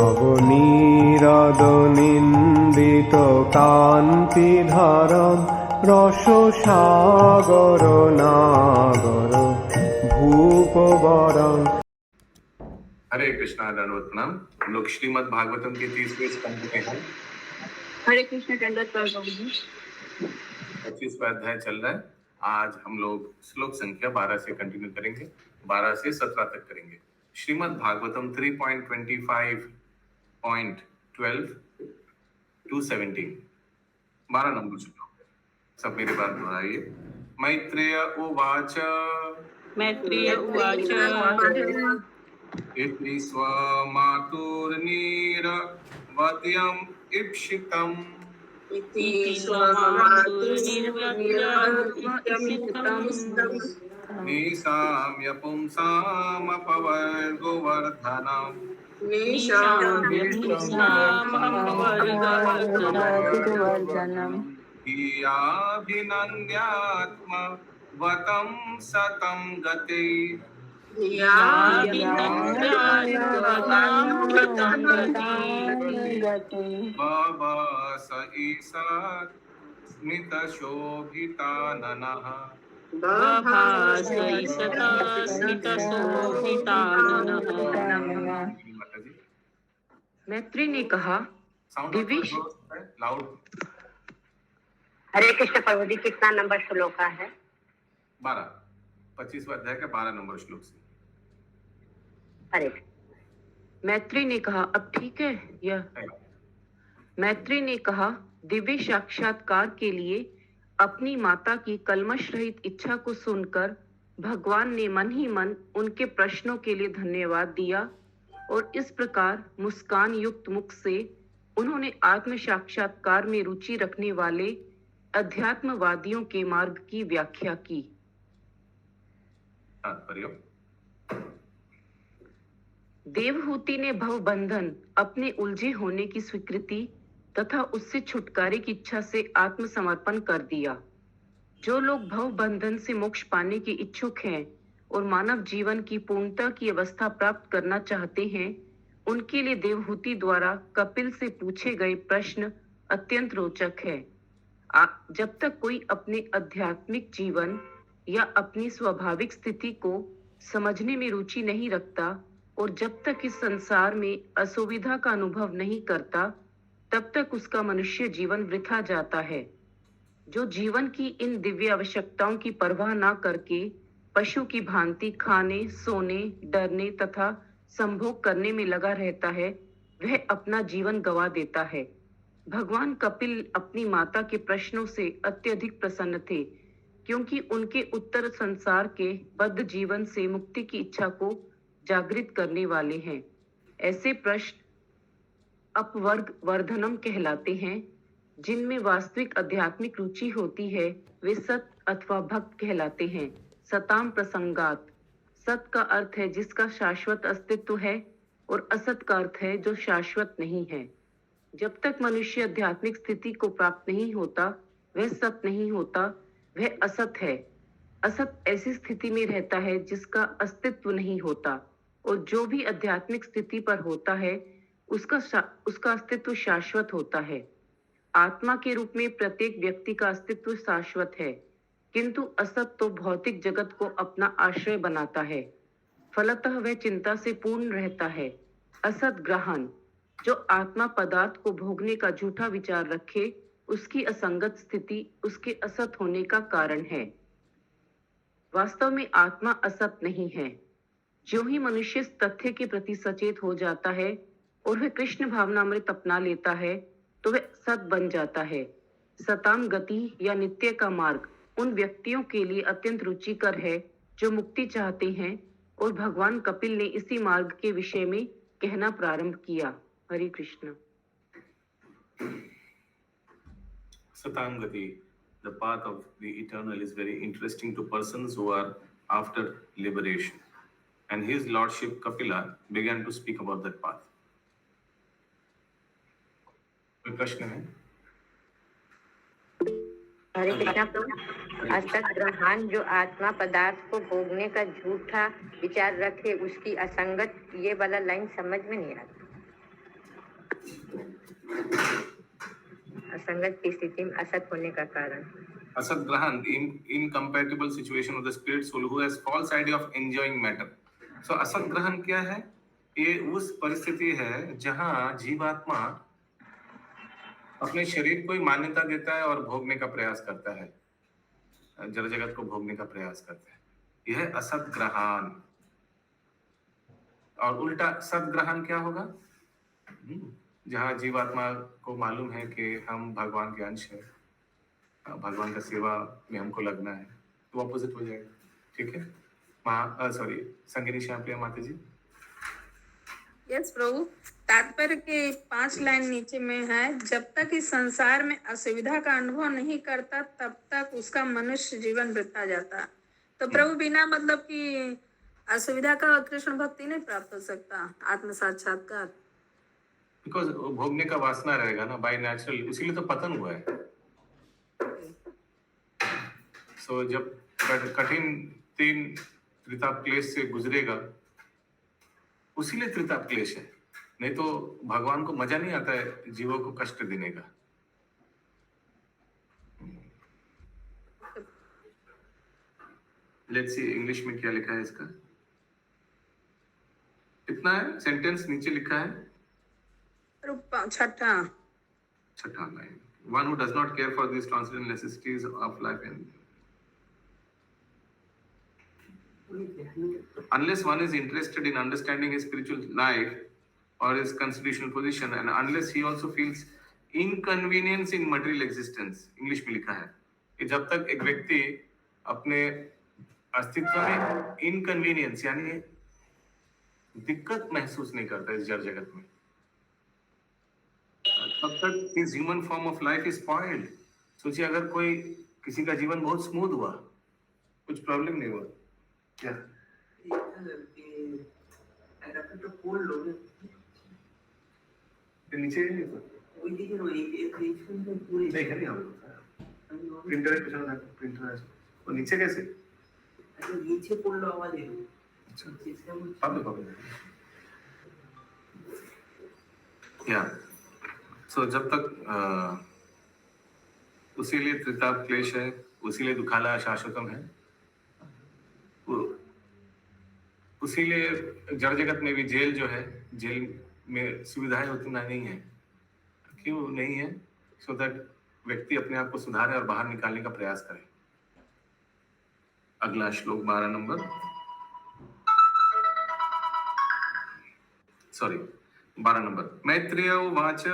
নবনীরদনিন্দিত কান্তিধারম রসসাগর নাগর भूपवरं। हरे कृष्णा, दंडवत प्रणाम। हम लोग श्रीमद् भागवतम के 30वें स्कंद में हैं। हरे कृष्ण, दंडवत प्रणाम जी। 25वां अध्याय चल रहा है। आज हम लोग श्लोक संख्या 12 से कंटिन्यू करेंगे, 12 से 17 तक करेंगे। श्रीमद् भागवतम 3.25.12 to 17, 12 नंबर श्लोक। सब मेरे बात दोहराइए। मैत्रेय उवाच मैत्रेय उवाच इति स्वमातुर्निरवत्यम् ईप्सितम् इति स्वमातुर्निर्वत्यम् निशाम्य पुंसामपवर्गवर्धनम् धियाभिनन्द्यात्मवतं सतं गते बभस ईषत् स्मितशोभिताननः। मैत्री ने कहा, दिविश। लाउड। हरे कृष्ण प्रभु जी, कितना नंबर श्लोक है? 12, 25वां अध्याय का 12 नंबर श्लोक से। हरे। मैत्री ने कहा, अब ठीक है यह? मैत्री ने कहा, दिव्य साक्षात्कार के लिए अपनी माता की कल्मश रहित इच्छा को सुनकर भगवान ने मन ही मन उनके प्रश्नों के लिए धन्यवाद दिया और इस प्रकार मुस्कान युक्त मुख से उन्होंने आत्म साक्षात्कार में रुचि रखने वाले अध्यात्मवादियों के मार्ग की व्याख्या की। देवहूति ने भवबंधन, अपने उलझे होने की स्वीकृति तथा उससे छुटकारे की इच्छा से आत्मसमर्पण कर दिया। जो लोग भवबंधन से मोक्ष पाने के इच्छुक हैं और मानव जीवन की पूर्णता की अवस्था प्राप्त करना चाहते हैं, उनके लिए देवहूति द्वारा कपिल से पूछे गए प्रश्न अत्यंत रोचक है। जब तक कोई अपने आध्यात्मिक जीवन या अपनी स्वाभाविक स्थिति को समझने में रुचि नहीं रखता और जब तक इस संसार में असुविधा का अनुभव नहीं करता, तब तक उसका मनुष्य जीवन वृथा जाता है। जो जीवन की इन दिव्य आवश्यकताओं की परवाह न करके पशु की भांति खाने, सोने, डरने तथा संभोग करने में लगा रहता है, वह अपना जीवन गंवा देता है। भगवान कपिल अपनी माता के प्रश्नों से अत्यधिक प्रसन्न थे, क्योंकि उनके उत्तर संसार के बद्ध जीवन से मुक्ति की इच्छा को जागृत करने वाले हैं। ऐसे प्रश्न अपवर्ग वर्धनम कहलाते हैं। जिनमें वास्तविक आध्यात्मिक रुचि होती है, वे सत अथवा भक्त कहलाते हैं। सताम प्रसंगात, सत का अर्थ है जिसका शाश्वत अस्तित्व है और असत का अर्थ है जो शाश्वत नहीं है। जब तक मनुष्य आध्यात्मिक स्थिति को प्राप्त नहीं होता, वह सत नहीं होता, वह असत है। असत ऐसी स्थिति में रहता है जिसका अस्तित्व नहीं होता, और जो भी आध्यात्मिक स्थिति पर होता है उसका अस्तित्व शाश्वत होता है। आत्मा के रूप में प्रत्येक व्यक्ति का अस्तित्व शाश्वत है, किंतु असत तो भौतिक जगत को अपना आश्रय बनाता है। फलतः वह चिंता से पूर्ण रहता है। असत ग्रहण, जो आत्मा पदार्थ को भोगने का झूठा विचार रखे, उसकी असंगत स्थिति उसके असत होने का कारण है। वास्तव में आत्मा असत नहीं है। जो ही मनुष्य इस तथ्य के प्रति सचेत हो जाता है और वह कृष्ण भावनामृत अपना लेता है, तो वह सत बन जाता है। सताम गति या नित्य का मार्ग उन व्यक्तियों के लिए अत्यंत रुचिकर है जो मुक्ति चाहते हैं, और भगवान कपिल ने इसी मार्ग के विषय में कहना प्रारंभ किया। हरे Krishna. Satam Gati, the path of the eternal, is very interesting to persons who are after liberation. And his lordship Kapila began to speak about that path. कोई प्रश्न है? हरे कृष्णा प्रभु, असत ग्रहण, जो आत्मा पदार्थ को भोगने का झूठा विचार रखे, उसकी असंगत, ये वाला लाइन समझ में नहीं आता। असंगत की स्थिति में असत होने का कारण। असत ग्रहण, incompatible situation of the spirit soul who has false idea of enjoying matter. So असत ग्रहण क्या है? ये उस परिस्थिति है जहां जीवात्मा अपने शरीर को ही मान्यता देता है और भोगने का प्रयास करता है, जड़ जगत को भोगने का प्रयास करता है। यह है असत ग्रहण। और उल्टा सत ग्रहण क्या होगा? जहां जीवात्मा को मालूम है कि हम भगवान के अंश है, भगवान का सेवा में हमको लगना है, तो ऑपोजिट हो जाएगा। ठीक है, सॉरी संगिनी श्यामप्रिया माता जी। यस प्रभु, तात्पर्य के 5 लाइन नीचे में है, जब तक इस संसार में असुविधा का अनुभव नहीं करता तब तक उसका मनुष्य जीवन वृथा जाता। तो प्रभु बिना मतलब कि असुविधा का कृष्ण भक्ति नहीं प्राप्त हो सकता, आत्म साक्षात्कार। बिकॉज भोगने का वासना रहेगा ना बाय नेचुरल, इसीलिए तो पतन हुआ है। सो जब कठिन 3 त्रिताप क्लेश से गुजरेगा, उसीलिए त्रिताप क्लेश है, नहीं तो भगवान को मजा नहीं आता है जीवों को कष्ट देने का। लेट्स सी इंग्लिश में क्या लिखा है इसका। कितना है सेंटेंस नीचे लिखा है? छठा line. One who does not care for these transcendental necessities of life and unless one is interested in understanding his spiritual life or his constitutional position, and unless he also feels inconvenience in material existence, English में लिखा है कि जब तक एक व्यक्ति अपने अस्तित्व में इनकन्वीनियंस यानी दिक्कत महसूस नहीं करता इस जड़ जगत में, तब तक his human form of life is spoiled. सोचिए अगर कोई किसी का जीवन बहुत स्मूथ हुआ, कुछ प्रॉब्लम नहीं हुआ, क्या नीचे नहीं तो प्रिंटर प्रिंटर वो नीचे कैसे? नीचे पड़लो आवाज है। या सो जब तक उसीलिए त्रिताप क्लेश है, उसीलिए दुखाला शाश्वतम है, उसीलिए जड़ जगत में भी जेल जो है, जेल में सुविधाएं उतना नहीं है। क्यों नहीं है? सो दैट व्यक्ति अपने आप को सुधारे और बाहर निकालने का प्रयास करे। अगला श्लोक 12 नंबर, सॉरी 12 नंबर। मैत्रेय उवाच,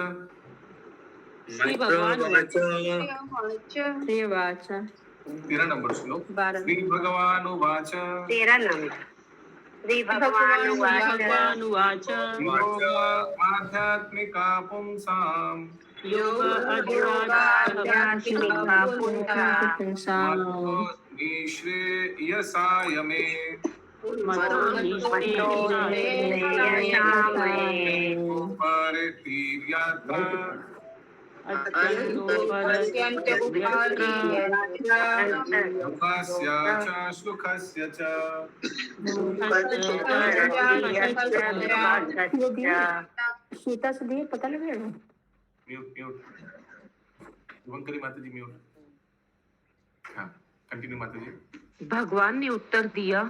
श्री भगवान उवाच। 13 नंबर श्लोक। श्री भगवान उवाच, 13 नंबर। श्री भगवान उवाच। आध्यात्मिका पुंसां योग निःश्रेयसाय मे परितीर्यत्र दुःखस्य च सुखस्य च। सीता से दिए पता लगेगा। म्यूट शुभंकरी माता जी म्यूट। हाँ कंटिन्यू माता जी। भगवान ने उत्तर दिया,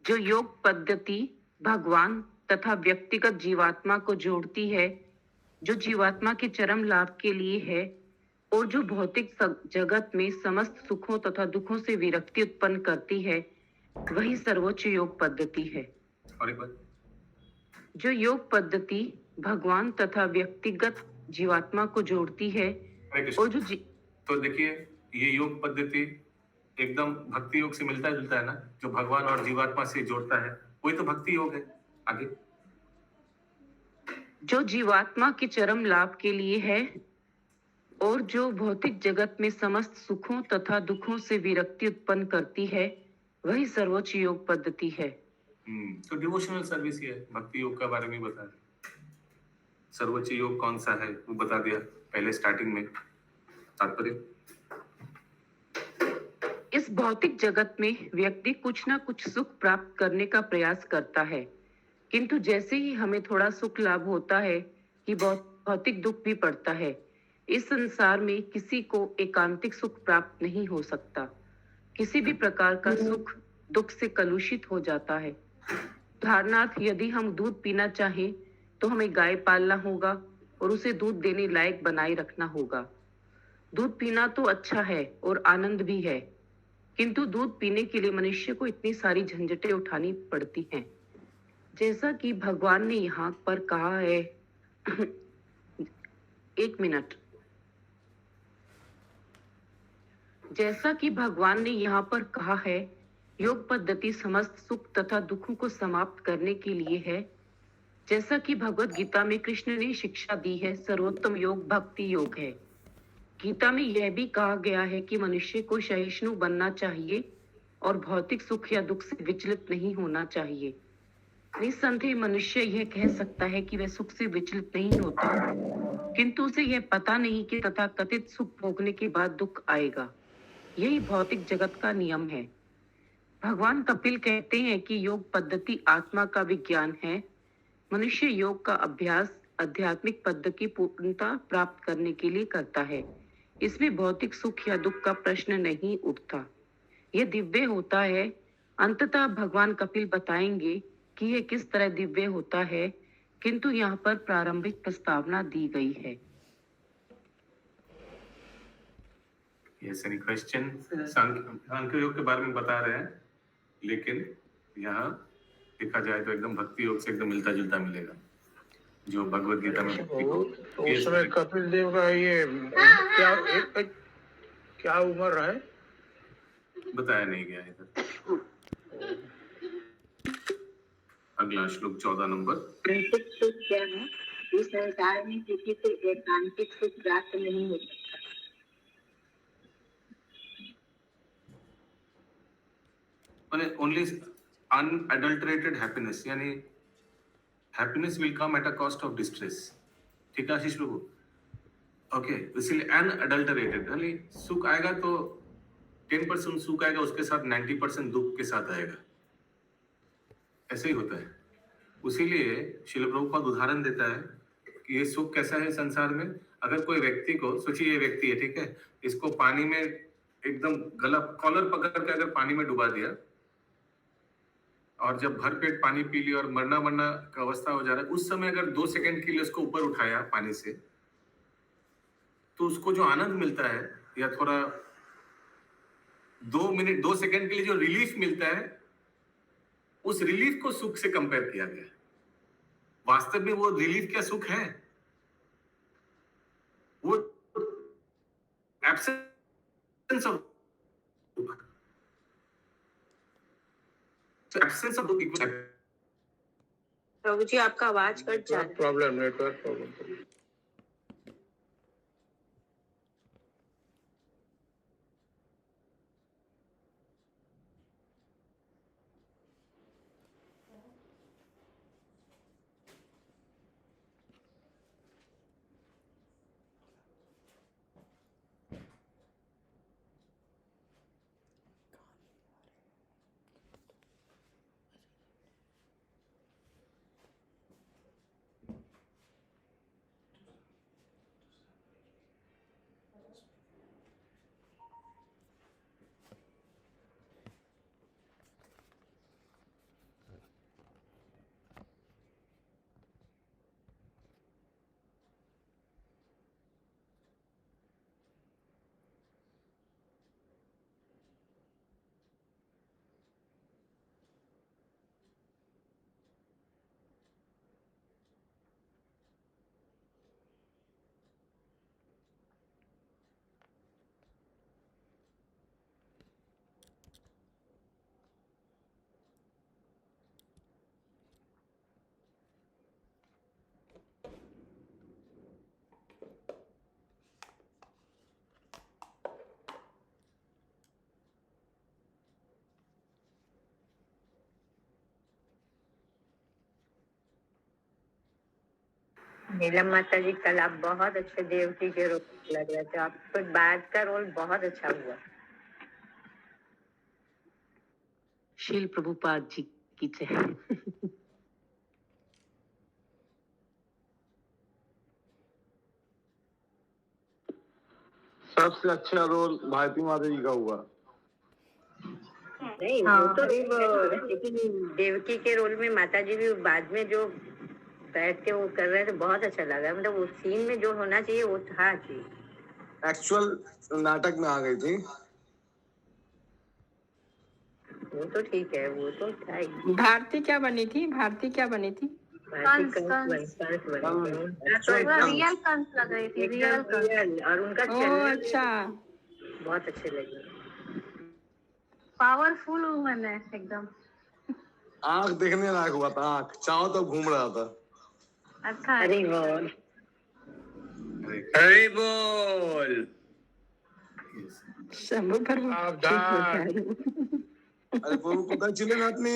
जो योग पद्धति भगवान तथा व्यक्तिगत जीवात्मा को जोड़ती है, जो जीवात्मा के चरम लाभ के लिए है और जो भौतिक जगत में समस्त सुखों तथा दुखों से विरक्ति उत्पन्न करती है, वही सर्वोच्च योग पद्धति है। और एक बार, जो योग पद्धति भगवान तथा व्यक्तिगत जीवात्मा को जोड़ती है और जो तो देखिए ये योग पद्धति एकदम भक्ति योग से मिलता जुलता है ना, जो भगवान और जीवात्मा से जोड़ता है वही तो भक्ति योग है। आगे, जो जीवात्मा के चरम लाभ के लिए है और जो भौतिक जगत में समस्त सुखों तथा दुखों से विरक्ति उत्पन्न करती है, वही सर्वोच्च योग पद्धति है। तो डिवोशनल सर्विस ये है, भक्ति योग के बारे में बता दिया। सर्वोच्च योग कौन सा है वो बता दिया पहले स्टार्टिंग में। तात्पर्य, इस भौतिक जगत में व्यक्ति कुछ ना कुछ सुख प्राप्त करने का प्रयास करता है, किंतु जैसे ही हमें थोड़ा सुख लाभ होता है कि भौतिक दुख भी पड़ता है। इस संसार में किसी को एकांतिक सुख प्राप्त नहीं हो सकता। किसी भी प्रकार का सुख दुख से कलुषित हो जाता है। उदाहरणार्थ, यदि हम दूध पीना चाहें तो हमें गाय पालना होगा और उसे दूध देने लायक बनाए रखना होगा। दूध पीना तो अच्छा है और आनंद भी है, किंतु दूध पीने के लिए मनुष्य को इतनी सारी झंझटें उठानी पड़ती हैं। जैसा कि भगवान ने यहाँ पर कहा है एक मिनट। जैसा कि भगवान ने यहाँ पर कहा है, योग पद्धति समस्त सुख तथा दुखों को समाप्त करने के लिए है। जैसा कि भगवत गीता में कृष्ण ने शिक्षा दी है, सर्वोत्तम योग भक्ति योग है। गीता में यह भी कहा गया है कि मनुष्य को सहिष्णु बनना चाहिए और भौतिक सुख या दुख से विचलित नहीं होना चाहिए। निस्संदेह मनुष्य यह कह सकता है कि वह सुख से विचलित नहीं होता, किंतु उसे यह पता नहीं कि तथाकथित सुख भोगने के बाद दुख आएगा। यही भौतिक जगत का नियम है। भगवान कपिल कहते हैं कि योग पद्धति आत्मा का विज्ञान है। मनुष्य योग का अभ्यास आध्यात्मिक पद्धति की पूर्णता प्राप्त करने के लिए करता है। इसमें भौतिक सुख या दुख का प्रश्न नहीं उठता। यह दिव्य होता है। अंततः भगवान कपिल बताएंगे कि यह किस तरह दिव्य होता है, किंतु यहाँ पर प्रारंभिक प्रस्तावना दी गई है। Yes, any question? सांख्य योग के बारे में बता रहे हैं, लेकिन यहाँ देखा जाए तो एकदम भक्ति योग से एकदम मिलता जुलता मिलेगा जो भगवत गीता में तो उस समय कपिल देव का ये क्या उम्र है बताया नहीं गया है इधर। अगला श्लोक 14 नंबर। आंतरिक सुख क्या है? इस संसार में किसी से एकांतिक सुख प्राप्त नहीं हो सकता। Only unadulterated happiness, यानी happiness will come at a cost of distress. ठीक है आशीष प्रभु? ओके, इसलिए unadulterated, यानी सुख आएगा तो 10% सुख आएगा, उसके साथ 90% दुख के साथ आएगा। ऐसे ही होता है। उसीलिए श्रील प्रभुपाद उदाहरण देता है कि ये सुख कैसा है संसार में। अगर कोई व्यक्ति को, सोचिए ये व्यक्ति है, ठीक है, इसको पानी में एकदम गला कॉलर पकड़ के अगर पानी में डुबा दिया और जब भर पेट पानी पी लिया और मरना मरना का अवस्था हो जा रहा है, उस समय अगर 2 सेकंड के लिए उसको ऊपर उठाया पानी से, तो उसको जो आनंद मिलता है या थोड़ा 2 सेकंड के लिए जो रिलीफ मिलता है, उस रिलीफ को सुख से कंपेयर किया गया। वास्तव में वो रिलीफ क्या सुख है? वो एब्सेंस ऑफ एब्सेंस ऑफ प्रभु जी आपका आवाज कट जा रहा है। Problem, network problem. नीलम माता जी, कल आप बहुत अच्छे देवकी के रोल लग रहे थे। आपको बाद का रोल बहुत अच्छा हुआ। शील प्रभुपाद जी की जय। सबसे अच्छा रोल भारती माता जी का हुआ। नहीं वो तो लेकिन देवकी के रोल में माता जी भी बाद में जो बैठ के वो कर रहे थे बहुत अच्छा लगा, मतलब वो सीन में जो होना चाहिए वो था चीज। एक्चुअल नाटक में आ गई थी। वो तो ठीक है, वो तो था ही। भारती क्या बनी थी? कंस रियल कंस लग रही थी, रियल कंस। और उनका ओ चलना अच्छा, बहुत अच्छे लगे। पावरफुल वुमन है एकदम। आंख देखने लायक हुआ था, आंख चाहो तो घूम रहा था। अच्छा है। अरे बोल हरे हरि बोल। शंभू पर अरे प्रभु पता चले ना अपनी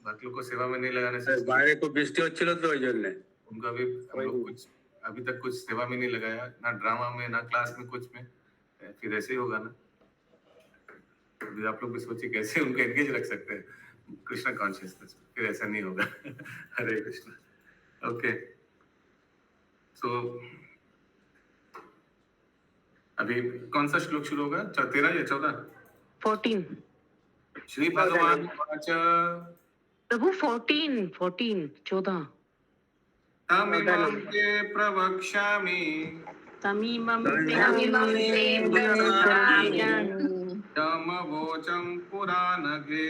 बाकी लोग को सेवा में नहीं लगाने से বাইরে খুব বৃষ্টি হচ্ছিল তো ওই জন্য। उनका भी हम लोग कुछ अभी तक कुछ सेवा में नहीं लगाया, ना ड्रामा में ना क्लास में, कुछ में। फिर ऐसे ही होगा ना। अभी आप लोग भी सोचिए कैसे उनको एंगेज रख सकते हैं कृष्णा कॉन्शियसनेस, फिर ऐसा नहीं होगा। हरे कृष्णा। ओके, सो अभी कौन सा श्लोक शुरू होगा? 13 या 14? 14। श्री भगवान वाच प्रभु 14 तमिमं ते प्रवक्ष्यामि तमीमं यमवोचं पुराणगे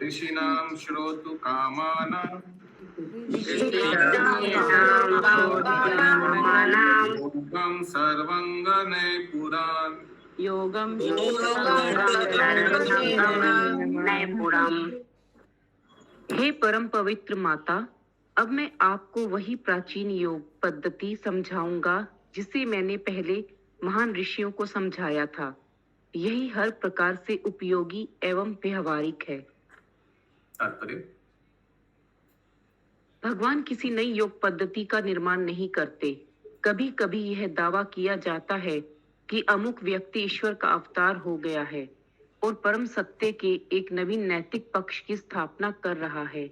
ऋषीणां श्रोतु कामानां योगं सर्वंगने पुराण योगम हे परम पवित्र माता, अब मैं आपको वही प्राचीन योग पद्धति समझाऊंगा जिसे मैंने पहले महान ऋषियों को समझाया था। यही हर प्रकार से उपयोगी एवं व्यवहारिक है। तात्पर्य? भगवान किसी नई योग पद्धति का निर्माण नहीं करते। कभी कभी यह दावा किया जाता है कि अमुक व्यक्ति ईश्वर का अवतार हो गया है और परम सत्य के एक नवीन नैतिक पक्ष की स्थापना कर रहा है,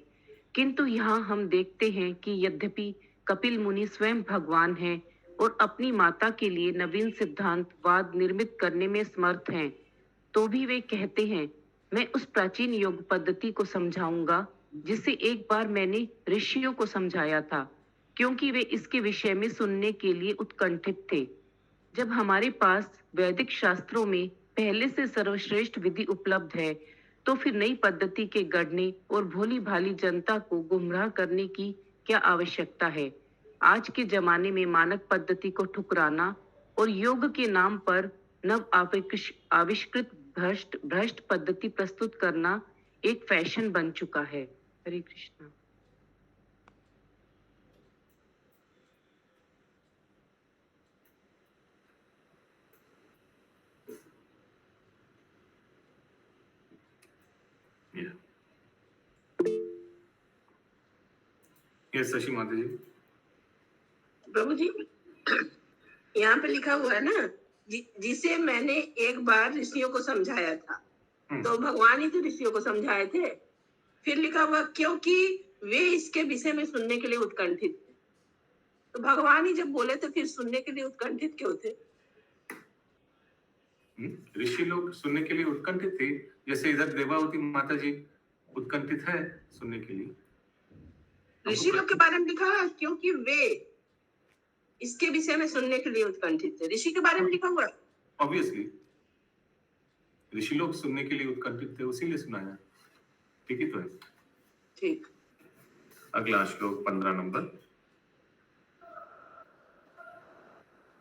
किंतु यहाँ हम देखते हैं कि यद्यपि कपिल मुनि स्वयं भगवान हैं और अपनी माता के लिए नवीन सिद्धांतवाद निर्मित करने में समर्थ हैं, तो भी वे कहते हैं मैं उस प्राचीन योग पद्धति को समझाऊंगा जिसे एक बार मैंने ऋषियों को समझाया था, क्योंकि वे इसके विषय में सुनने के लिए उत्कंठित थे। जब हमारे पास वैदिक शास्त्रों में पहले से सर्वश्रेष्ठ विधि उपलब्ध है, तो फिर नई पद्धति के गढ़ने और भोली भाली जनता को गुमराह करने की क्या आवश्यकता है? आज के जमाने में मानक पद्धति को ठुकराना और योग के नाम पर नव आविष्कृत भ्रष्ट पद्धति प्रस्तुत करना एक फैशन बन चुका है। हरे कृष्णा। यस शशि माता जी। प्रभु जी, यहाँ पे लिखा हुआ है ना, जिसे मैंने एक बार ऋषियों को समझाया था, तो भगवान ही तो ऋषियों को समझाए थे। फिर लिखा हुआ क्योंकि वे इसके विषय में सुनने के लिए उत्कंठित थे। तो भगवान ही जब बोले तो फिर सुनने के लिए उत्कंठित क्यों थे? ऋषि लोग सुनने के लिए उत्कंठित थे, जैसे इधर देवावती माता जी उत्कंठित है सुनने के लिए। ऋषि लोग के बारे में लिखा है क्योंकि वे इसके विषय में सुनने के लिए उत्कंठित थे। ऋषि के बारे में लिखा हुआ है। ऑब्वियसली ऋषि लोग सुनने के लिए उत्कंठित थे, उसीलिए सुनाया। ठीक ही तो है। ठीक। अगला श्लोक 15 नंबर।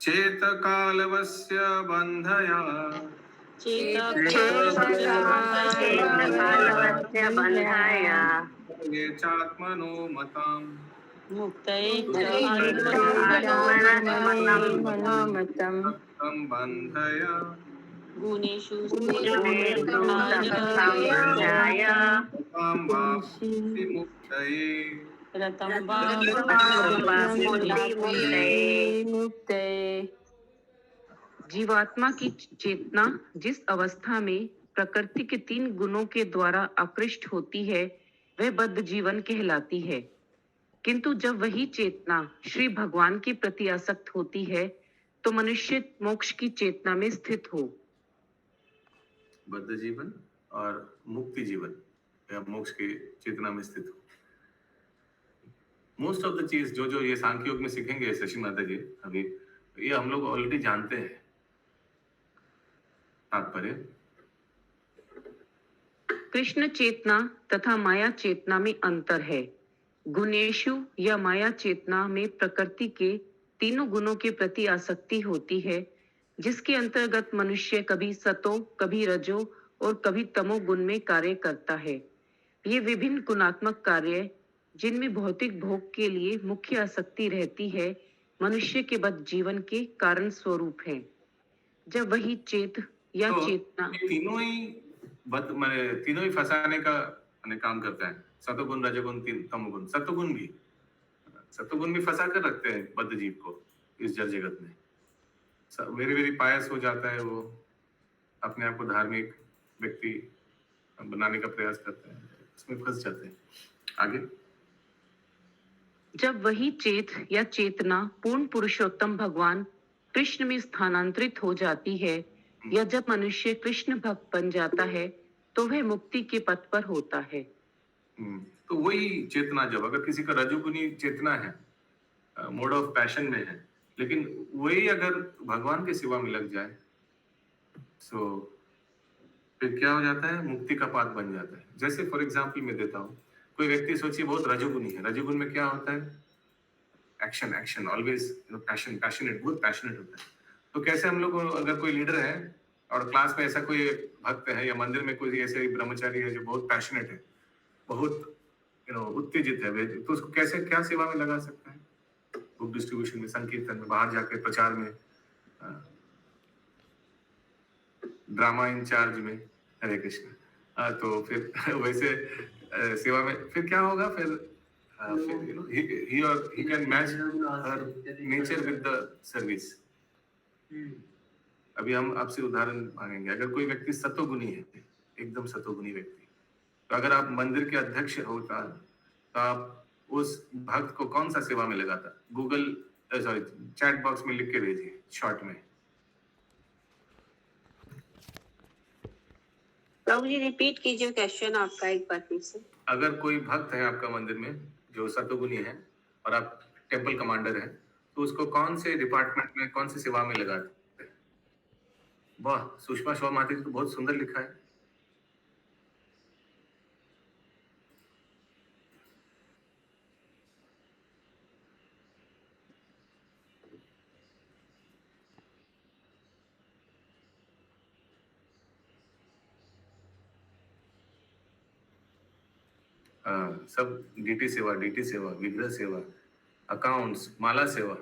चेत कालवस्य बंधया ये चात्मनो मतां तम बंधया गुणेषु जीवात्मा की चेतना जिस अवस्था में प्रकृति के 3 गुणों के द्वारा आकृष्ट होती है, वह बद्ध जीवन कहलाती है। किंतु जब वही चेतना श्री भगवान के प्रति आसक्त होती है तो मनुष्य मोक्ष की चेतना में स्थित हो। बद्ध जीवन और मुक्ति जीवन या मोक्ष की चेतना में स्थित हो। मोस्ट ऑफ द चीज जो ये सांख्य योग में सीखेंगे शशि माता जी अभी, ये हम लोग ऑलरेडी जानते हैं। तात्पर्य कृष्ण चेतना तथा माया चेतना में अंतर है। गुणेशु या माया चेतना में प्रकृति के तीनों गुणों के प्रति आसक्ति होती है, जिसके अंतर्गत मनुष्य कभी सतो, कभी रजो और कभी तमो गुण में कार्य करता है। ये विभिन्न गुणात्मक कार्य जिनमें भौतिक भोग के लिए मुख्य आसक्ति रहती है, मनुष्य के बद्ध जीवन के कारण स्वरूप है। जब वही चेत या तो चेतना ये तीनों ही फंसाने का काम करता है। सतोगुण, रजोगुण, तमोगुण। सतोगुण भी फंसा कर रखते हैं बद्ध जीव को इस जड़ जगत में। वेरी वेरी पायस हो जाता है, वो अपने आप को धार्मिक व्यक्ति बनाने का प्रयास करते हैं, इसमें फंस जाते हैं। आगे जब वही चेत या चेतना पूर्ण पुरुषोत्तम भगवान कृष्ण में स्थानांतरित हो जाती है या जब मनुष्य कृष्ण भक्त बन जाता है तो वह मुक्ति के पथ पर होता है। तो वही चेतना, जब अगर किसी का रजोगुनी चेतना है, मोड ऑफ पैशन में है, लेकिन वही अगर भगवान की सेवा में लग जाए सो फिर क्या हो जाता है, मुक्ति का पाथ बन जाता है। जैसे फॉर एग्जांपल मैं देता हूँ, कोई व्यक्ति सोचिए बहुत रजोगुनी है। रजोगुण में क्या होता है, एक्शन ऑलवेज पैशनेट, बहुत पैशनेट होता है। तो कैसे हम लोग, अगर कोई लीडर है और क्लास में ऐसा कोई भक्त है या मंदिर में कोई ऐसे ब्रह्मचारी है जो बहुत पैशनेट है, बहुत उत्तेजित है, तो उसको कैसे क्या सेवा में लगा सकता है? बुक डिस्ट्रीब्यूशन में, संकीर्तन में, बाहर जाके प्रचार में, ड्रामा इंचार्ज में, हरे कृष्ण। तो फिर वैसे सेवा में फिर क्या होगा, फिर he can match her nature with the service। अभी हम आपसे उदाहरण मांगेंगे। अगर कोई व्यक्ति सतोगुनी है, एकदम सतोगुनी व्यक्ति, तो अगर आप मंदिर के अध्यक्ष होता तो आप उस भक्त को कौन सा सेवा में लगाता? गूगल चैट बॉक्स में लिख के भेजिए शॉर्ट में। प्रभु जी रिपीट कीजिए क्वेश्चन आपका एक बार फिर से। अगर कोई भक्त है आपका मंदिर में जो सतोगुनी है और आप टेम्पल कमांडर हैं, तो उसको कौन से डिपार्टमेंट में, कौन सी सेवा में लगाते हैं? वाह, सुषमा शर्मा माता जी तो बहुत सुंदर लिखा है। सब डीटी सेवा, विग्रह सेवा, अकाउंट्स, माला सेवा,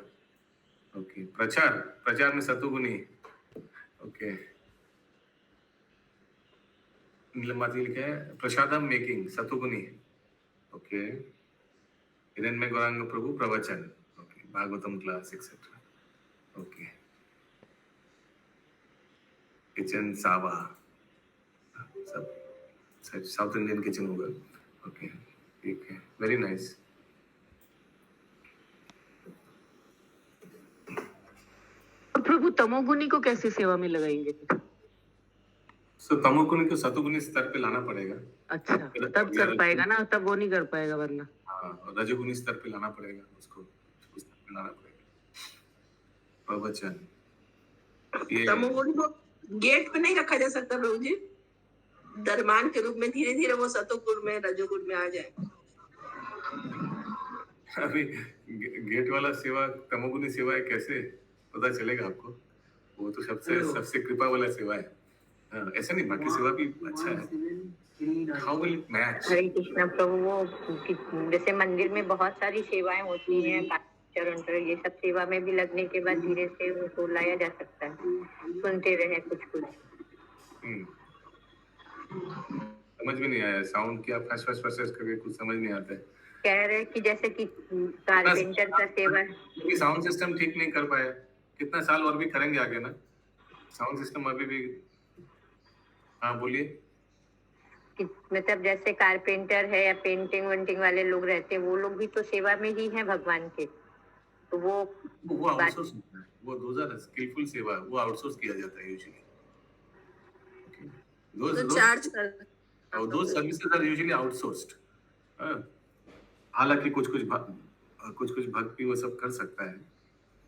ओके। प्रचार में सतोगुनी, ओके। नीलमाती लिखा है प्रसादम मेकिंग, सतोगुनी, ओके। हिरण्य गौरांग प्रभु प्रवचन, okay. Bhagavatam class etcetera, okay. Kitchen सावा, सब साउथ इंडियन किचन होगा, ओके, ठीक है, वेरी नाइस। प्रभु तमोगुनी को कैसे सेवा में लगाएंगे? सो तमोगुनी को सतोगुनी स्तर पे लाना पड़ेगा। अच्छा, तब कर पाएगा ना, तब वो नहीं कर पाएगा वरना। हाँ, रजोगुनी स्तर पे लाना पड़ेगा उसको, उस स्तर पे लाना पड़ेगा। प्रवचन, ये तमोगुण को गेट पे नहीं रखा जा सकता प्रभु जी, दरमान के रूप में धीरे धीरे वो सतोगुण में, रजोगुण में आ जाए। अभी गेट वाला सेवा, तमोगुनी सेवा है, कैसे पता चलेगा आपको? वो तो सबसे कृपा वाला सेवा है। हाँ, ऐसा नहीं, बाकी सेवा भी अच्छा है। How will it match? हरे कृष्ण प्रभु, वो जैसे मंदिर में बहुत सारी सेवाएं होती हैं, चरण ये सब सेवा में भी लगने के बाद धीरे से उनको लाया जा सकता है। सुनते रहे कुछ। समझ में नहीं आया साउंड क्या, फस करके कुछ समझ नहीं आता है। कह रहे कि जैसे कि कारपेंटर का सेवा, ये साउंड सिस्टम ठीक नहीं कर पाया, कितना साल और भी करेंगे आगे ना साउंड सिस्टम अभी भी। हाँ बोलिए। कि मतलब जैसे कारपेंटर है या पेंटिंग वेंटिंग वाले लोग रहते हैं, वो लोग भी तो सेवा में ही हैं भगवान के। तो वो बात आउटसोर्स होता है, वो दोज आर स्किलफुल सेवा, वो आउटसोर्स किया जाता है यूजुअली। तो चार्ज कर those services are usually outsourced. हालांकि कुछ कुछ भक्ति वो सब कर सकता है,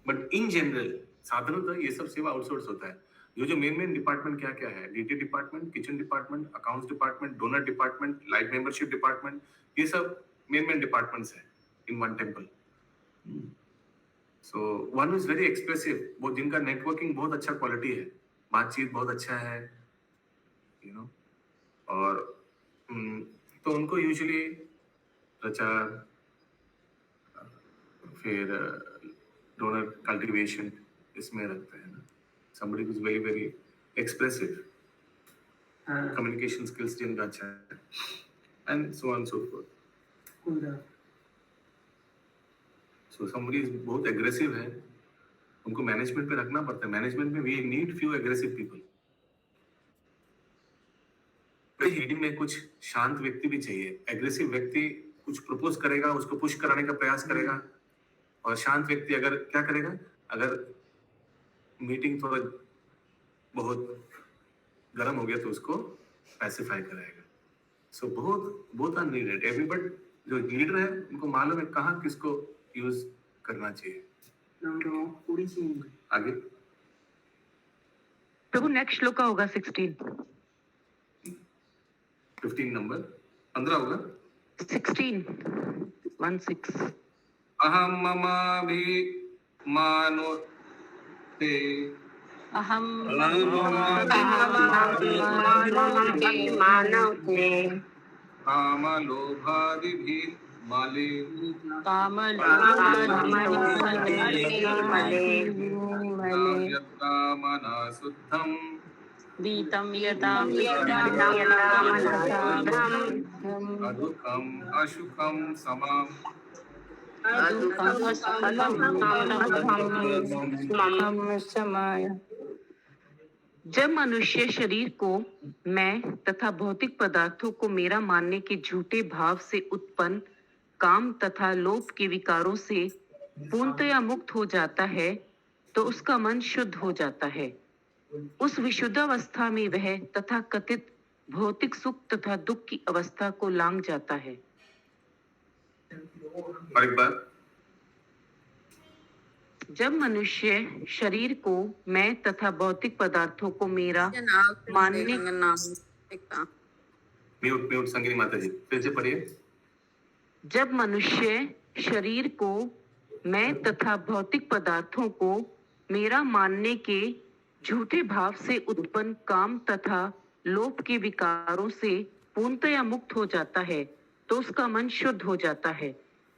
बट इन जनरल साधारणतः ये सब सेवा आउटसोर्स होता है। जो मेन डिपार्टमेंट क्या क्या है, DT department, kitchen department, accounts department, donor department, life membership department, ये सब मेन डिपार्टमेंट्स है in one temple. So one is very expressive, वो जिनका नेटवर्किंग बहुत अच्छा क्वालिटी है, बातचीत बहुत अच्छा है, यू नो, और तो उनको यूजुअली प्रचार, फिर डोनर कल्टीवेशन इसमें रखते हैं ना। somebody who's very very expressive, communication skills जिनका अच्छा है, and so on and so forth. So somebody is बहुत aggressive है, उनको मैनेजमेंट पे रखना पड़ता है। मैनेजमेंट में we need few aggressive people. Leading में कुछ शांत व्यक्ति भी चाहिए। एग्रेसिव व्यक्ति कुछ प्रपोज करेगा, उसको पुश कराने का प्रयास करेगा, और शांत व्यक्ति अगर क्या करेगा, अगर मीटिंग थोड़ा बहुत गर्म हो गया तो उसको पैसिफाई कराएगा। सो बहुत आर नीडेड। एवरीबडी जो लीडर है उनको मालूम है कहाँ किसको यूज करना चाहिए। आगे प्रभु नेक्स्ट श्लोक का होगा 16 नंबर 15 होगा 16 अहम ममाभि मानो ते अहम कामलोभादिभि माले कामना शुद्धम दीतम यता अदुकम अशुकम समाम जब मनुष्य शरीर को मैं तथा भौतिक पदार्थों को मेरा मानने के झूठे भाव से उत्पन्न काम तथा लोभ के विकारों से पूर्णतया मुक्त हो जाता है, तो उसका मन शुद्ध हो जाता है। उस विशुद्ध अवस्था में वह तथा कथित भौतिक सुख तथा दुख की अवस्था को लांघ जाता है। और एक बार, जब मनुष्य शरीर को मैं तथा भौतिक पदार्थों को मेरा मानने म्यूट संगिनी माता जी फिर से पढ़िए। जब मनुष्य शरीर को मैं तथा भौतिक पदार्थों को मेरा मानने के झूठे भाव से उत्पन्न काम तथा लोभ के विकारों से पूर्णतया मुक्त हो जाता है, तो उसका मन शुद्ध हो जाता है।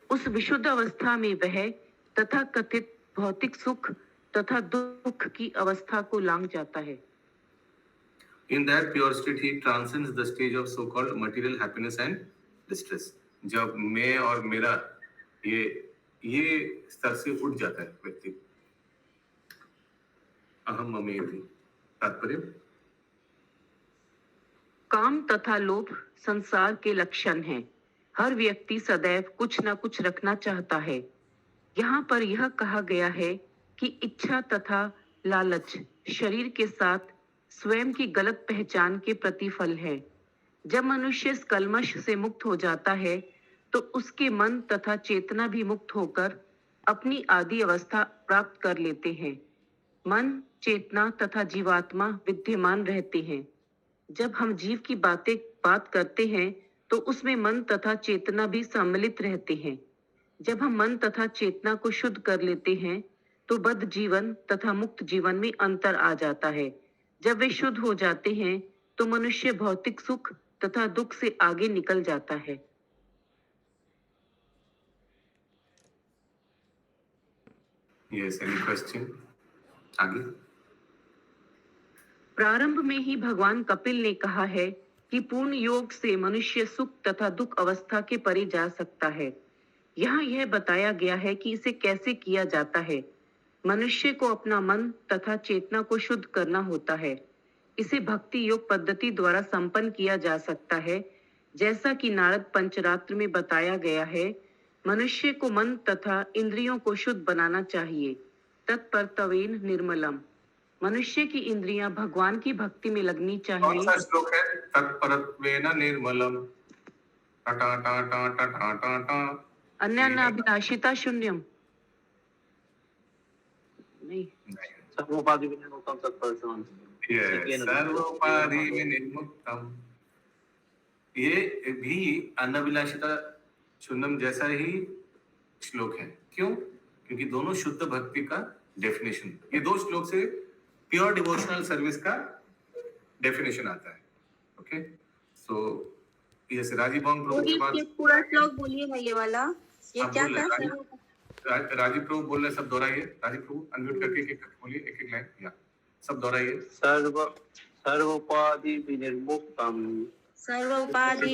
उस विशुद्ध अवस्था में वह तथा कथित भौतिक सुख तथा दुख की अवस्था को लांघ जाता है। In that pure state, he transcends the stage of so-called material happiness and distress. जब मैं और मेरा ये स्तर से उठ जाता है व्यक्ति। अहम ममेति तात्पर्य, काम तथा लोभ संसार के लक्षण हैं। हर व्यक्ति सदैव कुछ न कुछ रखना चाहता है। यहाँ पर यह कहा गया है कि इच्छा तथा लालच शरीर के साथ स्वयं की गलत पहचान के प्रतिफल है। जब मनुष्य इस कलमश से मुक्त हो जाता है, तो उसके मन तथा चेतना भी मुक्त होकर अपनी आदि अवस्था प्राप्त कर लेते हैं। मन, चेतना तथा जीवात्मा विद्यमान रहते हैं। जब हम जीव की बात करते हैं, तो उसमें मन तथा चेतना भी सम्मिलित रहते हैं। जब हम मन तथा चेतना को शुद्ध कर लेते हैं, तो बद्ध जीवन तथा मुक्त जीवन में अंतर आ जाता है। जब वे शुद्ध हो जाते हैं, तो मनुष्य भौतिक सुख तथा दुख से आगे निकल जाता है। Yes, any question? आगे। प्रारंभ में ही भगवान कपिल ने कहा है कि पूर्ण योग से मनुष्य सुख तथा दुख अवस्था के परे जा सकता है। यहाँ यह बताया गया है कि इसे कैसे किया जाता है। मनुष्य को अपना मन तथा चेतना को शुद्ध करना होता है। इसे भक्ति योग पद्धति द्वारा संपन्न किया जा सकता है। जैसा कि नारद पंचरात्र में बताया गया है, मनुष्य को मन तथा इंद्रियों को शुद्ध बनाना चाहिए। तत्परत्वेन निर्मलम, मनुष्य की इंद्रियां भगवान की भक्ति में लगनी कौन चाहिए। सा श्लोक है? तत्परत्वेन निर्मलम टा टा टा टा टा टा टा। अन्यानाभिलाषिता शून्यम नहीं, सर्वोपाधि विनिर्मुक्तम तत्परत्वेन। Yes, सर्वोपाधि विनिर्मुक्तम। ये भी अनभिलाषिता शून्यम जैसा ही श्लोक है। क्यों? क्योंकि दोनों शुद्ध भक्ति का डेफिनेशन, ये दो श्लोक से प्योर डिवोशनल सर्विस का डेफिनेशन आता है। ओके, सो यस, राजीव बॉन्ग प्रभु के बाद पूरा श्लोक बोलिए ना ये वाला, ये आप क्या बोल रहे था? हैं, राजीव प्रभु बोल रहे हैं, सब दोहराइए। राजीव प्रभु अनम्यूट करके एक एक बोलिए, एक एक लाइन, या सब दोहराइए। सर्वोपाधि विनिर्मुक्तम सर्वोपाधि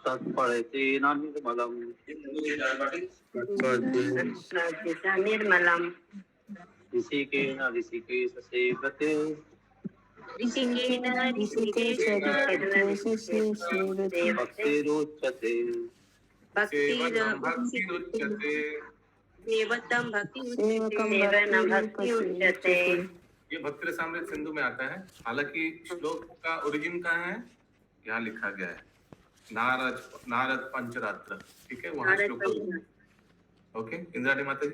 तत्परत्वेन निर्मलम निर्मलम ऋषिकेन ऋषिकेश सेवते भक्तिरुच्यते सेवनं भक्तिरुच्यते। सेवतम भक्ति उच्यते। ये भक्ति रसामृत सिंधु में आता है। हालांकि श्लोक का ओरिजिन कहाँ है? यहाँ लिखा गया है नारद पंचरात्र, ठीक है, वहाँ श्लोक। ओके, इंद्राणी माता जी।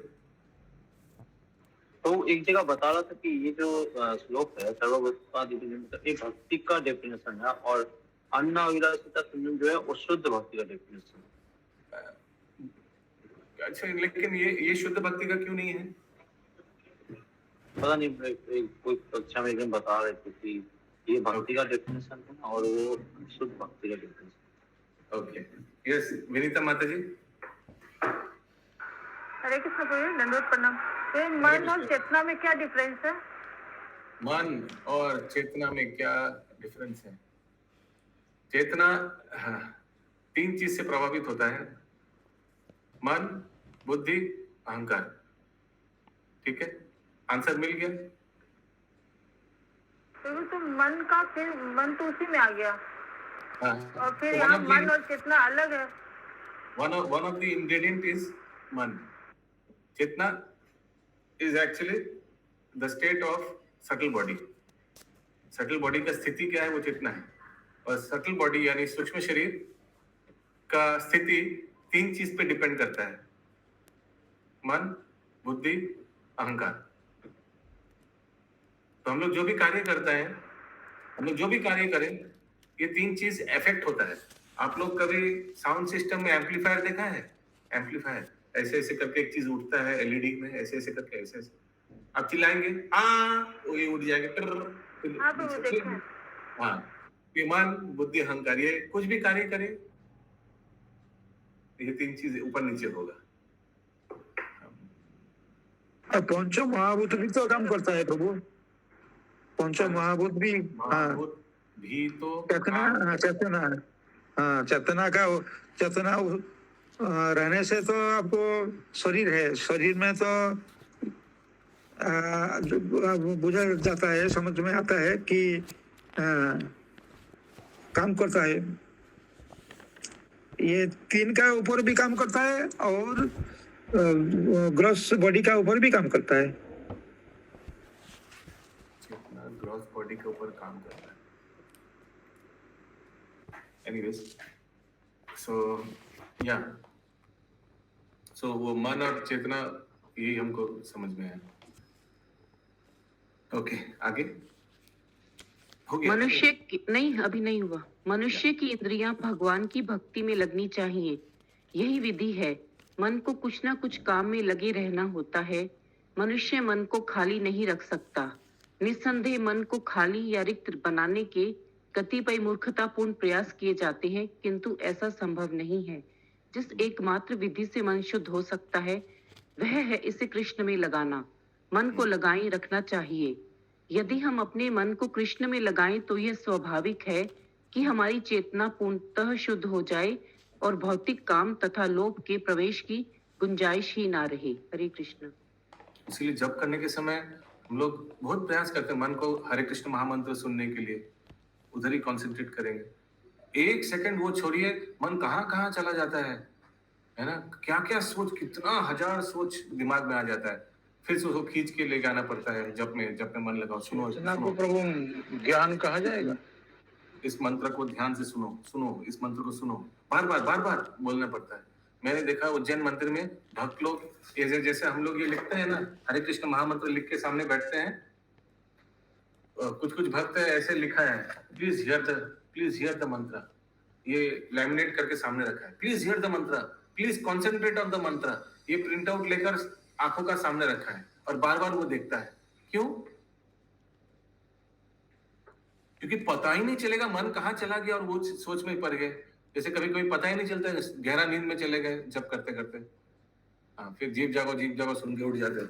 तो एक जगह बता रहा था कि ये जो श्लोक है सर्वोपाधि विनिर्मुक्तम, ये भक्ति का डेफिनेशन है, और अन्नाभिलाषिता शून्यम जो है वो शुद्ध भक्ति का डेफिनेशन है। अच्छा, लेकिन ये शुद्ध भक्ति का क्यों नहीं है? पता नहीं, कोई कक्षा में एकदम बता रहे थे कि ये भक्ति का डेफिनेशन है और वो शुद्ध भक्ति का डेफिनेशन। ओके, यस, विनीता माता जी। हरे कृष्ण प्रभु, दंडवत प्रणाम। ये मन और चेतना में क्या डिफरेंस है? मन और चेतना में क्या डिफरेंस है? चेतना तीन चीज से प्रभावित होता है, मन, बुद्धि, अहंकार। ठीक है, आंसर मिल गया। तो मन का, फिर मन तो उसी में आ गया, और फिर So यहाँ मन और चेतना अलग है। one of the ingredient is मन। चेतना is actually the state of subtle body। subtle body का स्थिति क्या है? वो चेतना है। और subtle body यानी सूक्ष्म शरीर का स्थिति तीन चीज पे डिपेंड करता है, मन, बुद्धि, अहंकार। तो हम लोग जो भी कार्य करते हैं, हम लोग जो भी कार्य करें, ये तीन चीज इफेक्ट होता है। आप लोग कभी साउंड सिस्टम में एम्पलीफायर देखा है? एम्पलीफायर ऐसे ऐसे करके एक चीज उठता है एलईडी में, ऐसे ऐसे करके, ऐसे ऐसे आप चिल्लाएंगे वो ये उठ जाएगा। हाँ, ये मन, बुद्धि, अहंकार, ये कुछ भी कार्य करे, ये तीन चीज ऊपर नीचे होगा। पंच महाभूत भी तो काम करता है प्रभु। पंच महाभूत भी, महाभूत भी तो चेतना का चेतना रहने से तो आपको शरीर है, शरीर में तो बुझा जाता है, समझ में आता है कि काम करता है। ये तीन का ऊपर भी काम करता है और ग्रॉस बॉडी का ऊपर भी काम करता है। चेतना ग्रॉस बॉडी के ऊपर काम करता है। Anyways, so yeah, so वो मन और चेतना, यही हमको समझ में आया। ओके, आगे हो गया। नहीं, अभी नहीं हुआ। मनुष्य की इंद्रियां भगवान की भक्ति में लगनी चाहिए, यही विधि है। मन को कुछ ना कुछ काम में लगे रहना होता है। मनुष्य मन को खाली नहीं रख सकता। निस्संदेह मन को खाली या रिक्त बनाने के कतिपय मूर्खतापूर्ण प्रयास किए जाते हैं, किंतु ऐसा संभव नहीं है। जिस एकमात्र विधि से मन शुद्ध हो सकता है वह है इसे कृष्ण में लगाना। मन को लगाए रखना चाहिए। यदि हम अपने मन को कृष्ण में लगाएं तो यह स्वाभाविक है कि हमारी चेतना पूर्णतः शुद्ध हो जाए और भौतिक काम तथा लोभ के प्रवेश की गुंजाइश ही ना रहे। हरे कृष्ण। इसलिए जप करने के समय हम लोग बहुत प्रयास करते हैं मन को हरे कृष्ण महामंत्र सुनने के लिए, उधर ही कंसंट्रेट करेंगे। एक सेकंड वो छोड़िए, मन कहाँ कहाँ चला जाता है ना, क्या क्या सोच, कितना हजार सोच दिमाग में आ जाता है, फिर से उसको खींच के ले जाना पड़ता है। जब में मन लगाओ, सुनो, को प्रभु ज्ञान कहा जाएगा। इस मंत्र को ध्यान से सुनो, इस मंत्र को सुनो, बार बार बोलना पड़ता है। मैंने देखा उज्जैन मंदिर में भक्त लोग जैसे हम लोग ये लिखते हैं ना, हरे कृष्ण महामंत्र लिख के सामने बैठते हैं, कुछ भक्त ऐसे लिखा है, प्लीज हियर द मंत्र, ये लैमिनेट करके सामने रखा है, प्लीज हियर द मंत्र, प्लीज कॉन्सेंट्रेट ऑन द मंत्र, ये प्रिंट आउट लेकर आंखों का सामने रखा है और बार बार वो देखता है। क्यों? क्योंकि पता ही नहीं चलेगा मन कहाँ चला गया और वो सोच में ही पड़ गए। जैसे कभी पता ही नहीं चलता, गहरा नींद में चले गए जब करते। हाँ, फिर जीव जागो सुन के उठ जाते।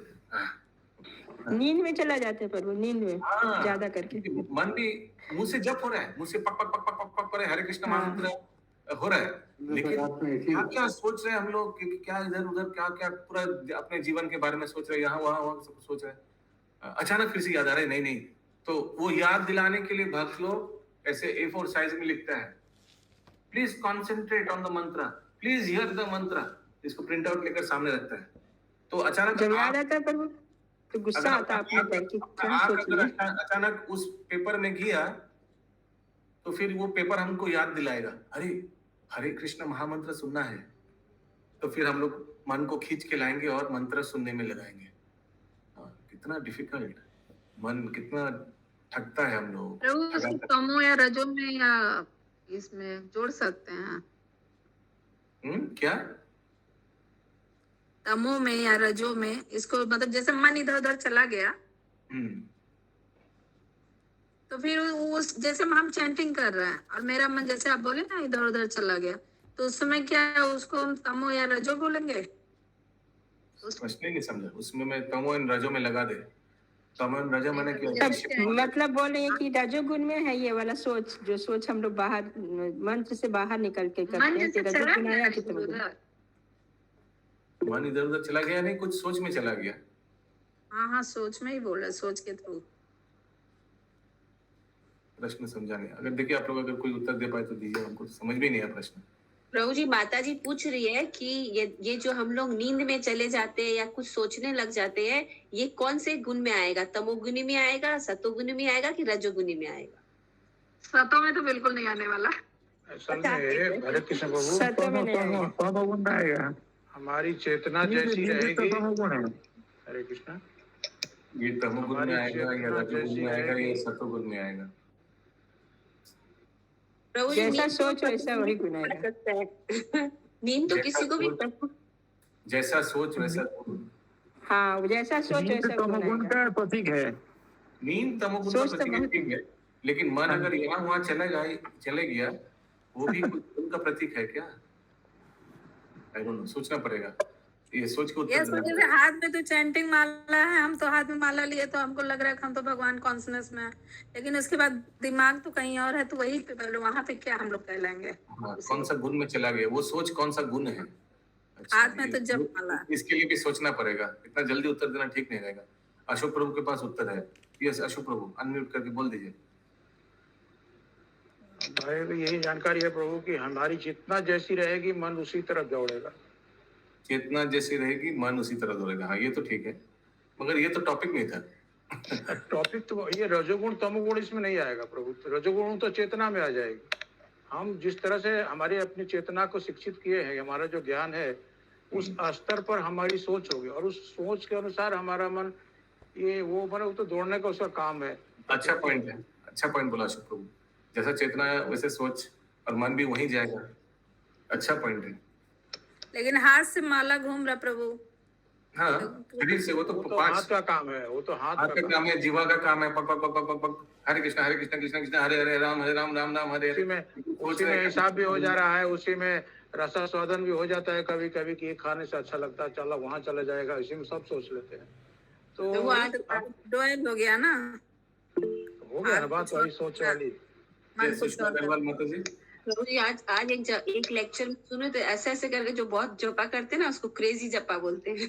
नींद में चला जाते पर वो नींद में हाँ, ज्यादा करके मन भी मुंह से जप हो रहा है, मुंह से पक पक हरे कृष्ण महामंत्र हो रहा है, लेकिन क्या सोच रहे हैं हम लोग, क्या इधर उधर क्या पूरा अपने जीवन के बारे में सोच रहे हैं, यहाँ वहाँ सब सोच रहे हैं। अचानक फिर से याद आ रहा है, नहीं, तो वो याद दिलाने के लिए भक्त लोग ऐसे A4 साइज में लिखता है, प्लीज कॉन्सेंट्रेट ऑन द मंत्र, प्लीज हियर द मंत्र, इसको प्रिंट आउट लेकर सामने रखता है। तो अचानक जब याद आता है पर वो तो गुस्सा आता है अपने पर कि क्या सोच रहे हैं। अचानक उस पेपर में गया तो फिर वो पेपर हमको याद दिलाएगा, अरे हरे कृष्ण महामंत्र सुनना है, तो फिर हम लोग मन को खींच के लाएंगे और मंत्र सुनने में लगाएंगे। कितना डिफिकल्ट, मन कितना थकता है हम लोग। प्रभु उसको तमो या रजो में या इसमें जोड़ सकते हैं? क्या तमो में या रजो में इसको, मतलब जैसे मन इधर उधर चला गया तो फिर उस जैसे हम चैंटिंग कर रहे हैं और मेरा मन जैसे आप बोले ना इधर उधर चला गया, तो उस समय क्या है, उसको हम तमो या रजो बोलेंगे? समझने नहीं समझा, उसमें मैं तमो एंड रजो में लगा दे। तमो एंड रजो मैंने क्या मतलब बोल रहे हैं कि रजोगुण में है ये वाला सोच, जो सोच हम लोग बाहर मंत्र से बाहर निकल के करते हैं, तो रजोगुण आया कि तमोगुण? मन इधर उधर चला गया नहीं, कुछ सोच में चला गया। हाँ, सोच में ही बोल रहे, सोच के थ्रू। प्रश्न समझा नहीं। अगर देखिए आप लोग अगर कोई उत्तर दे पाए तो दीजिए, हमको समझ भी नहीं आया प्रश्न। प्रभु जी, माता जी पूछ रही है कि ये जो हम लोग नींद में चले जाते हैं या कुछ सोचने लग जाते हैं, ये कौन से गुण में आएगा? तमोगुणी में आएगा, सतोगुणी में आएगा कि रजोगुणी में आएगा? सतो में तो बिल्कुल नहीं आने वाला। असल में हरे कृष्ण प्रभु तमोगुण आएगा, हमारी चेतना जैसी रहेगी। हरे कृष्ण, ये तमोगुण में आएगा या रजोगुण में आएगा या सतोगुण में आएगा? प्रभु जैसा सोच वैसा वही गुण आएगा। नींद तो किसी को भी, जैसा सोच वैसा गुण। हाँ, जैसा सोच वैसा तमोगुण का प्रतीक है। नींद तमोगुण का प्रतीक है, लेकिन मन अगर यहाँ वहाँ चले गया, वो भी उनका प्रतीक है क्या? आई डोंट नो, सोचना पड़ेगा। ये सोच को जैसे हाथ में तो चैंटिंग माला है, हम तो हाथ में माला लिए तो हमको लग रहा है कि हम तो भगवान कॉन्शसनेस में है, लेकिन उसके बाद दिमाग तो कहीं और है, तो वही वहां पे क्या हम लोग कहलाएंगे? कौन सा गुण में चला गया वो सोच, कौन सा गुण है? हाथ में तो जब माला, इसके लिए भी सोचना पड़ेगा। इतना जल्दी उत्तर देना ठीक नहीं रहेगा। अशोक प्रभु के पास उत्तर है। यस अशोक प्रभु, अनम्यूट करके बोल दीजिए। भाई यही जानकारी है प्रभु कि हमारी चेतना जैसी रहेगी मन उसी तरफ दौड़ेगा। चेतना जैसी रहेगी मन उसी तरह दौड़ेगा। हाँ, ये तो ठीक है, मगर ये तो टॉपिक नहीं था। टॉपिक तो ये रजोगुण तमोगुण इसमें नहीं आएगा प्रभु। रजोगुण तो चेतना में आ जाएगी। हम जिस तरह से हमारी अपनी चेतना को शिक्षित किए हैं, हमारा जो ज्ञान है उस स्तर पर हमारी सोच होगी और उस सोच के अनुसार हमारा मन ये वो मतलब तो दौड़ने का उसका काम है। अच्छा पॉइंट है, अच्छा पॉइंट बोला अशोक प्रभु। जैसा चेतना है वैसे सोच और मन भी वहीं जाएगा। अच्छा पॉइंट है। लेकिन हाथ से माला घूम रहा प्रभु। हाँ, शरीर से वो तो हाथ का काम है, वो तो हाथ का काम है, जीवा का काम है। पक पक पक पक पक हरे कृष्ण कृष्ण कृष्ण हरे हरे राम राम राम हरे। उसी में हिसाब भी हो जा रहा है, उसी में रसास्वादन भी हो जाता है कभी कभी कि खाने से अच्छा लगता है, चलो वहाँ चला जाएगा, इसी में सब सोच लेते हैं। तो वो आज डोएल हो गया ना, हो गया ना बात वही सोच वाली। माता जी प्रभु जी, आज एक लेक्चर में सुने तो ऐसे करके जो बहुत जपा करते हैं ना, उसको क्रेजी जपा बोलते हैं।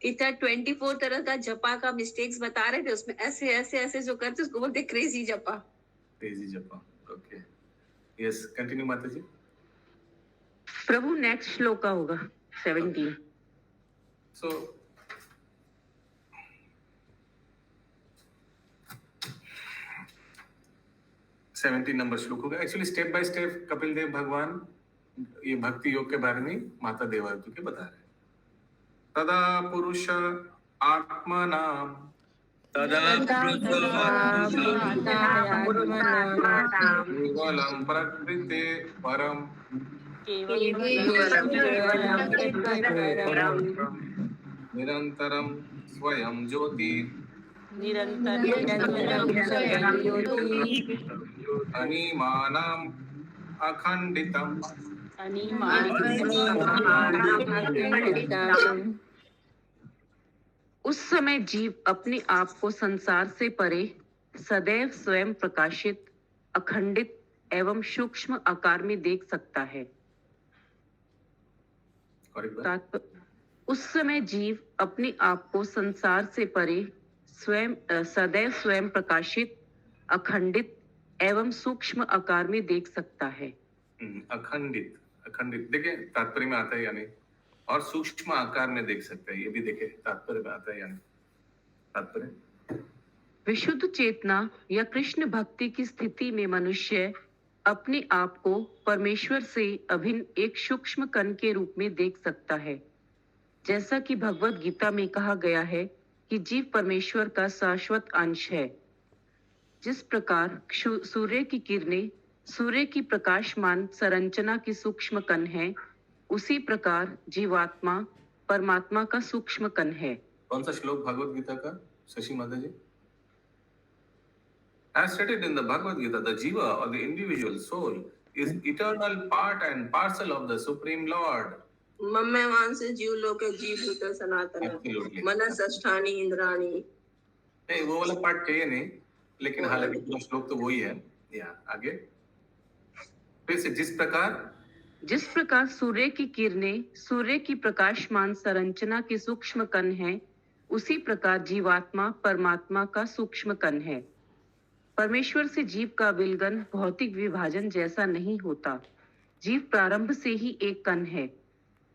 इतना 24 तरह का जपा का मिस्टेक्स बता रहे थे, उसमें ऐसे ऐसे ऐसे जो करते उसको बोलते क्रेजी जपा। क्रेजी जपा, ओके। यस, कंटिन्यू माता जी। प्रभु नेक्स्ट श्लोक का होगा 17। सो 17 नंबर श्लोक होगा। Actually step by step Kapil Dev भगवान ये भक्ति योग के बारे में माता देवायतु के बता रहे हैं। तदा पुरुष आत्मनाम तदा केवलम प्रकृते परम निरंतरम स्वयं ज्योति अनिमानम अखंडितम उस समय जीव अपने आप को संसार से परे सदैव स्वयं प्रकाशित, अखंडित एवं सूक्ष्म आकार में देख सकता है। उस समय जीव अपने आप को संसार से परे सदैव स्वयं प्रकाशित, अखंडित एवं सूक्ष्म आकार में देख सकता है। अखंडित, अखंडित देखिए तात्पर्य में आता है यानी, और सूक्ष्म आकार में देख सकते हैं, ये भी देखे तात्पर्य में आता है यानी तात्पर्य। विशुद्ध चेतना या कृष्ण भक्ति की स्थिति में मनुष्य अपने आप को परमेश्वर से अभिन्न एक सूक्ष्म कण के रूप में देख सकता है। जैसा कि भगवत गीता में कहा गया है कि जीव परमेश्वर का शाश्वत अंश है। जिस प्रकार सूर्य की किरणें सूर्य की प्रकाशमान संरचना की सूक्ष्म कण है, उसी प्रकार जीवात्मा परमात्मा का सूक्ष्म कण है। कौन सा श्लोक भगवत गीता का, शशि माता जी? As stated in the Bhagavad Gita, the jiva or the individual soul is eternal part and parcel of the Supreme Lord. मम्मेवान से जीव लोके जीव भूत सनातन Absolutely. मनस अष्टानी इंद्राणी। नहीं, वो वाला पार्ट चाहिए नहीं, लेकिन हालांकि पूरा श्लोक तो वही है। या आगे फिर से जिस प्रकार सूर्य की किरणें सूर्य की प्रकाशमान संरचना के सूक्ष्म कण हैं, उसी प्रकार जीवात्मा परमात्मा का सूक्ष्म कण है। परमेश्वर से जीव का विलगन भौतिक विभाजन जैसा नहीं होता। जीव प्रारंभ से ही एक कण है,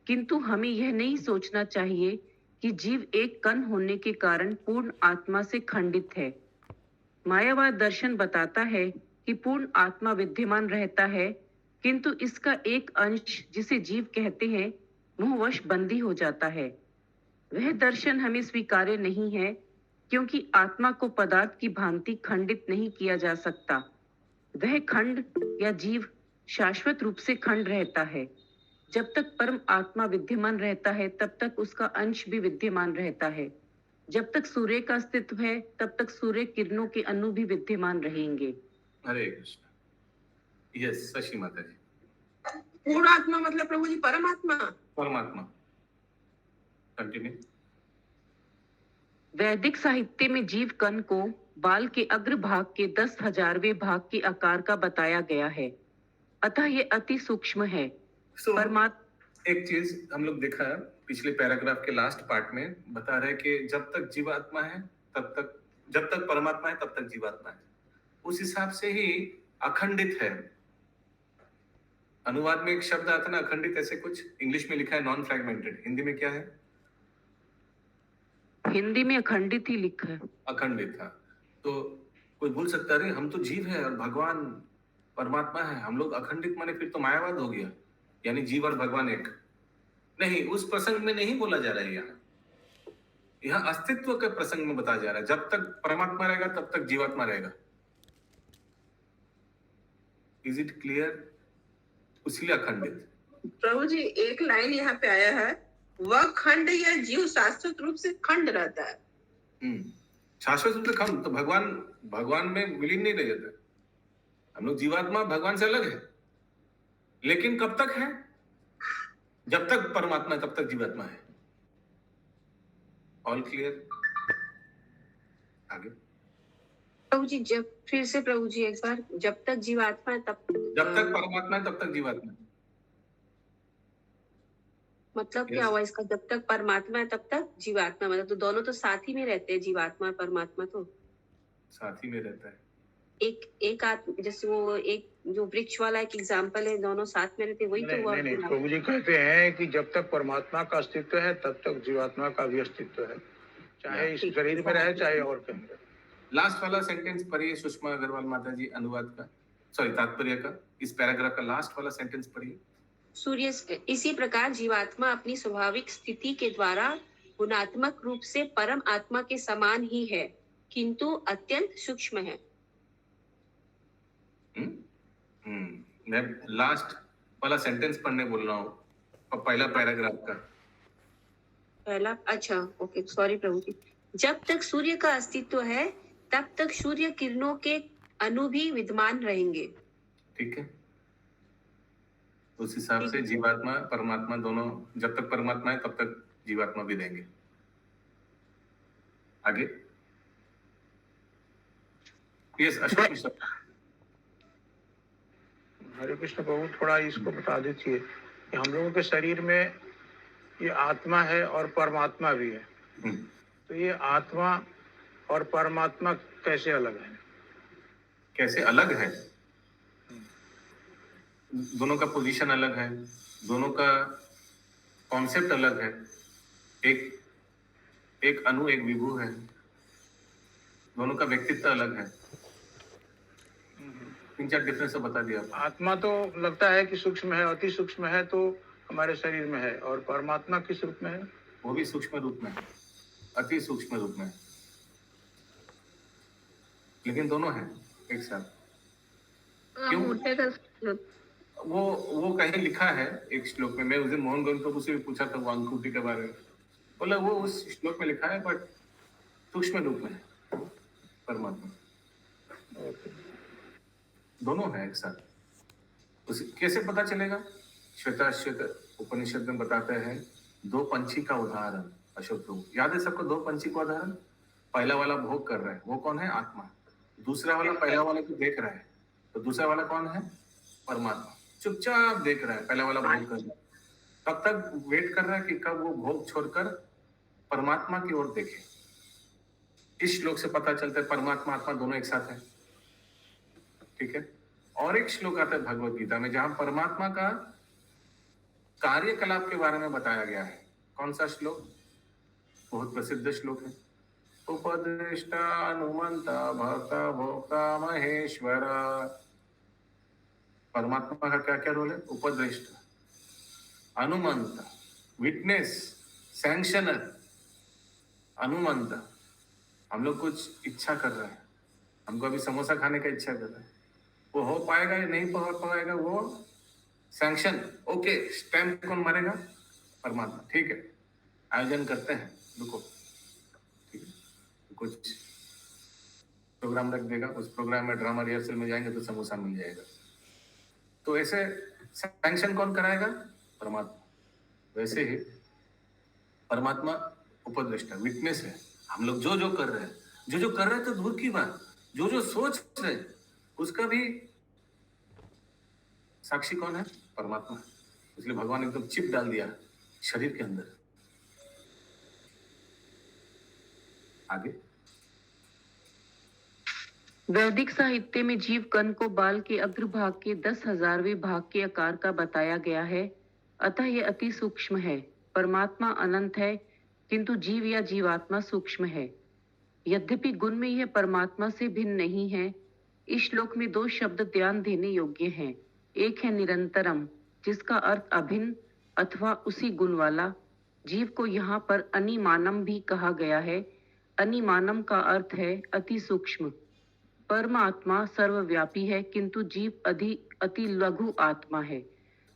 किंतु हमें यह नहीं सोचना चाहिए कि जीव एक कण होने के कारण पूर्ण आत्मा से खंडित है। मायावाद दर्शन बताता है कि पूर्ण आत्मा विद्यमान रहता है, किंतु इसका एक अंश जिसे जीव कहते हैं मोहवश बंदी हो जाता है। वह दर्शन हमें स्वीकार्य नहीं है, क्योंकि आत्मा को पदार्थ की भांति खंडित नहीं किया जा सकता। वह खंड या जीव शाश्वत रूप से खंड रहता है। जब तक परम आत्मा विद्यमान रहता है, तब तक उसका अंश भी विद्यमान रहता है। जब तक सूर्य का अस्तित्व है, तब तक सूर्य किरणों के अणु भी विद्यमान रहेंगे। हरे कृष्ण। यस, शशि माता जी। पूर्ण आत्मा मतलब प्रभु जी परमात्मा। परमात्मा। कंटिन्यू। वैदिक साहित्य में जीव कण को बाल के अग्र भाग के 10,000वें भाग के आकार का बताया गया है, अतः ये अति सूक्ष्म है। एक चीज हम लोग देखा है पिछले पैराग्राफ के लास्ट पार्ट में, बता रहे कि जब तक जीवात्मा है तब तक, जब तक परमात्मा है तब तक जीवात्मा है। उस हिसाब से ही अखंडित है। अनुवाद में एक शब्द आता ना अखंडित, ऐसे कुछ इंग्लिश में लिखा है नॉन फ्रैगमेंटेड, हिंदी में क्या है? हिंदी में अखंडित ही लिखा है। अखंडित था। तो कोई भूल सकता है हम तो जीव है और भगवान परमात्मा है, हम लोग अखंडित माने फिर तो मायावाद हो गया, यानी जीव और भगवान एक नहीं। उस प्रसंग में नहीं बोला जा रहा है। यहाँ अस्तित्व के प्रसंग में बताया जा रहा है। जब तक परमात्मा रहेगा तब तक जीवात्मा रहेगा। Is it clear? इसलिए अखंडित। प्रभु जी एक लाइन यहाँ पे आया है, वह खंड या जीव शाश्वत रूप से खंड रहता है। शाश्वत रूप से खंड तो भगवान में विलीन नहीं रह जाता। हम लोग जीवात्मा भगवान से अलग है, लेकिन कब तक है? जब तक परमात्मा है तब तक जीवात्मा है। All clear? आगे प्रभु जी जब फिर से प्रभु जी एक बार, जब तक जीवात्मा है तब जब तक परमात्मा है तब तक जीवात्मा है। मतलब क्या Yes. हुआ इसका? जब तक परमात्मा है तब तक जीवात्मा, मतलब तो दोनों तो साथ ही में रहते हैं, जीवात्मा और परमात्मा तो साथ ही में रहता है। एक आत्मा, जैसे वो एक जो वृक्ष वाला एक एग्जाम्पल है, दोनों साथ में रहते हैं, वही तो नहीं हुआ। नहीं नहीं, प्रभु जी कहते हैं कि जब तक परमात्मा का अस्तित्व है तब तक जीवात्मा का भी अस्तित्व है, चाहे इस शरीर में रहे चाहे और के अंदर। लास्ट वाला सेंटेंस पढ़िए सुषमा अग्रवाल माता जी, अनुवाद का, सॉरी तात्पर्य का, इस पैराग्राफ का लास्ट वाला सेंटेंस पढ़िए। सूर्य इसी प्रकार जीवात्मा अपनी स्वाभाविक स्थिति के द्वारा गुणात्मक रूप से परम आत्मा के समान ही है, किंतु अत्यंत सूक्ष्म है। मैं लास्ट वाला सेंटेंस पढ़ने बोल रहा हूँ, और पहला पैराग्राफ का पहला, अच्छा ओके, सॉरी प्रभु जी। जब तक सूर्य का अस्तित्व है तब तक सूर्य किरणों के अणु भी विद्यमान रहेंगे। ठीक है, उस हिसाब से जीवात्मा परमात्मा दोनों, जब तक परमात्मा है तब तक जीवात्मा भी रहेंगे। आगे यस अशोक मिश्रा। हरे कृष्ण प्रभु, थोड़ा इसको बता दीजिए कि हम लोगों के शरीर में ये आत्मा है और परमात्मा भी है, तो ये आत्मा और परमात्मा कैसे अलग है? कैसे अलग है? दोनों का पोजीशन अलग है, दोनों का कॉन्सेप्ट अलग है। एक अणु एक विभु है, दोनों का व्यक्तित्व अलग है। 3-4 डिफरेंस तो बता दिया। आत्मा तो लगता है कि सूक्ष्म है, अति सूक्ष्म है, तो हमारे शरीर में है, और परमात्मा किस रूप में है? वो भी सूक्ष्म रूप में है, अति सूक्ष्म रूप में, लेकिन दोनों हैं एक साथ। क्यों? वो कहीं लिखा है एक श्लोक में, मैं उस दिन मोहन गौर प्रभु से भी पूछा था वो अंकुटी के बारे में, बोला वो उस श्लोक में लिखा है बट सूक्ष्म रूप में है परमात्मा। दोनों है एक साथ। उस कैसे पता चलेगा? श्वेताश्वेत उपनिषद में बताते हैं 2 पंछी का उदाहरण। अशोक प्रभु याद है सबको 2 पंछी का उदाहरण? पहला वाला भोग कर रहा है, वो कौन है? आत्मा। दूसरा वाला पहला वाला को देख रहा है, तो दूसरा वाला कौन है? परमात्मा। चुपचाप देख रहा है, पहला वाला भोग कर रहा है, तब तक वेट कर रहा है कि कब वो भोग छोड़कर परमात्मा की ओर देखे। इस श्लोक से पता चलता है परमात्मा आत्मा दोनों एक साथ है। ठीक है, और एक श्लोक आता है भगवत गीता में जहां परमात्मा का कार्यकलाप के बारे में बताया गया है। कौन सा श्लोक? बहुत प्रसिद्ध श्लोक है, उपदेष्टा अनुमंता भर्ता भोक्ता महेश्वर। परमात्मा का क्या क्या रोल है? उपदेष्टा, अनुमंता, विटनेस, सैंक्शनर, अनुमंता। हम लोग कुछ इच्छा कर रहे हैं, हमको अभी समोसा खाने का इच्छा कर रहा है, वो हो पाएगा या नहीं हो पाएगा, वो सैंक्शन। ओके, स्टैम्प कौन मारेगा? परमात्मा। ठीक है, आयोजन करते हैं, रुको, ठीक है, कुछ प्रोग्राम रख देगा, उस प्रोग्राम में ड्रामा रिहर्सल में जाएंगे तो समोसा मिल जाएगा। तो ऐसे सैंक्शन कौन कराएगा? परमात्मा। वैसे ही परमात्मा उपदेष्टा, विटनेस है। हम लोग जो जो कर रहे हैं, जो कर रहे हैं तो दूर की बात, जो सोच रहे हैं उसका भी साक्षी कौन है? परमात्मा। इसलिए भगवान एकदम चिप डाल दिया शरीर के अंदर। आगे वैदिक साहित्य में जीव कण को बाल के अग्रभाग के 10,000वें भाग के आकार का बताया गया है, अतः यह अति सूक्ष्म है। परमात्मा अनंत है, किंतु जीव या जीवात्मा सूक्ष्म है। यद्यपि गुण में यह परमात्मा से भिन्न नहीं है। इस श्लोक में 2 शब्द ध्यान देने योग्य हैं। एक है निरंतरम, जिसका अर्थ अभिन्न अथवा उसी गुण वाला। जीव को यहाँ पर अनिमानम भी कहा गया है। अनिमानम का अर्थ है अति सूक्ष्म। परमात्मा सर्वव्यापी है, किंतु जीव अति लघु आत्मा है।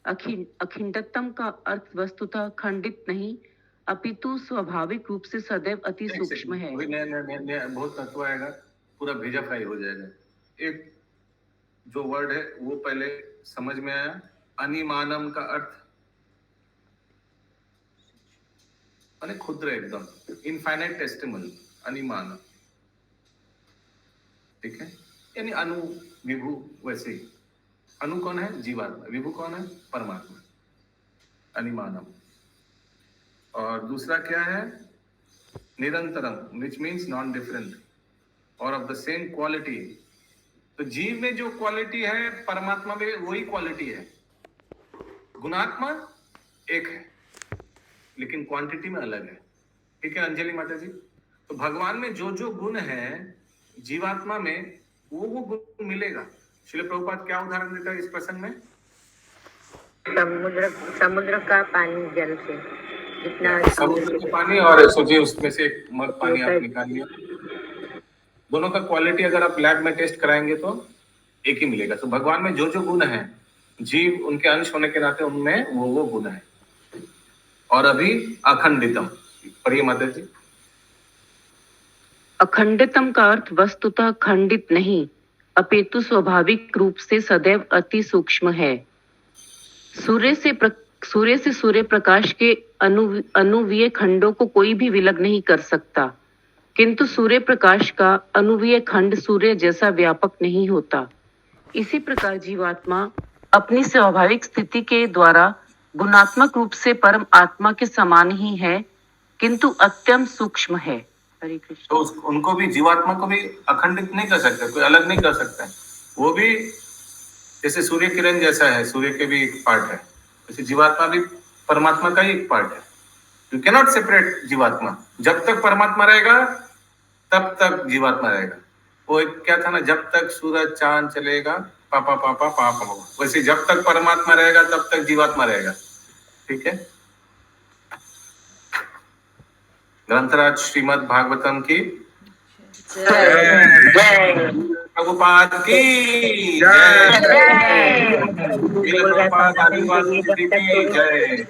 अखंडतम का अर्थ वस्तुतः खंडित नहीं, अपितु स्वाभाविक रूप से सदैव अति सूक्ष्म है। बहुत तत्व आएगा, पूरा भेजा फ्राई हो जाएगा। एक जो वर्ड है वो पहले समझ में आया। अनिमानम का अर्थ माने क्षुद्र, एकदम इनफाइनाइट टेस्टिमल, अनिमानम। ठीक है, यानी अनु विभु। वैसे ही अनु कौन है? जीवात्मा। विभु कौन है? परमात्मा। अनिमानम। और दूसरा क्या है? निरंतरम, विच मीन्स नॉन डिफरेंट और ऑफ द सेम क्वालिटी। तो जीव में जो क्वालिटी है परमात्मा में वही क्वालिटी है। गुणात्मा एक है लेकिन क्वांटिटी में अलग है। ठीक है अंजलि माता जी? तो भगवान में जो जो गुण है जीवात्मा में वो गुण मिलेगा। श्रील प्रभुपाद क्या उदाहरण देता है इस प्रसंग में? समुद्र का पानी जल से इतना, समुद्र का पानी और सोचिए उसमें से एक मग पानी आप निकाल लिया, दोनों का क्वालिटी अगर आप लैब में टेस्ट कराएंगे तो एक ही मिलेगा। तो भगवान में जो जो गुण है जीव उनके अंश होने के नाते उनमें वो गुण है। और अभी अखंडितम पढ़िए माता जी। अखंडितम का अर्थ वस्तुतः खंडित नहीं अपितु स्वाभाविक रूप से सदैव अति सूक्ष्म है। सूर्य से सूर्य प्रकाश के अनुवीय खंडों को कोई भी विलग नहीं कर सकता, किंतु सूर्य प्रकाश का अनुवीय खंड सूर्य जैसा व्यापक नहीं होता। इसी प्रकार जीवात्मा अपनी स्वाभाविक स्थिति के द्वारा गुणात्मक रूप से परम आत्मा के समान ही है, किंतु अत्यंत सूक्ष्म है। हरे कृष्ण। तो उनको भी, जीवात्मा को भी अखंडित नहीं कर सकते, कोई अलग नहीं कर सकता है। वो भी जैसे सूर्य किरण जैसा है, सूर्य के भी एक पार्ट है, जैसे जीवात्मा भी परमात्मा का ही एक पार्ट है। यू कैन नॉट सेपरेट जीवात्मा। जब तक परमात्मा रहेगा तब तक जीवात्मा रहेगा। वो एक क्या था ना, जब तक सूरज चांद चलेगा पापा पापा पापा होगा, वैसे जब तक परमात्मा रहेगा तब तक जीवात्मा रहेगा। ठीक है। ग्रंथराज श्रीमद् भागवतम की प्रभुपाद की जय। प्रभुपाद आदिवासी की जय।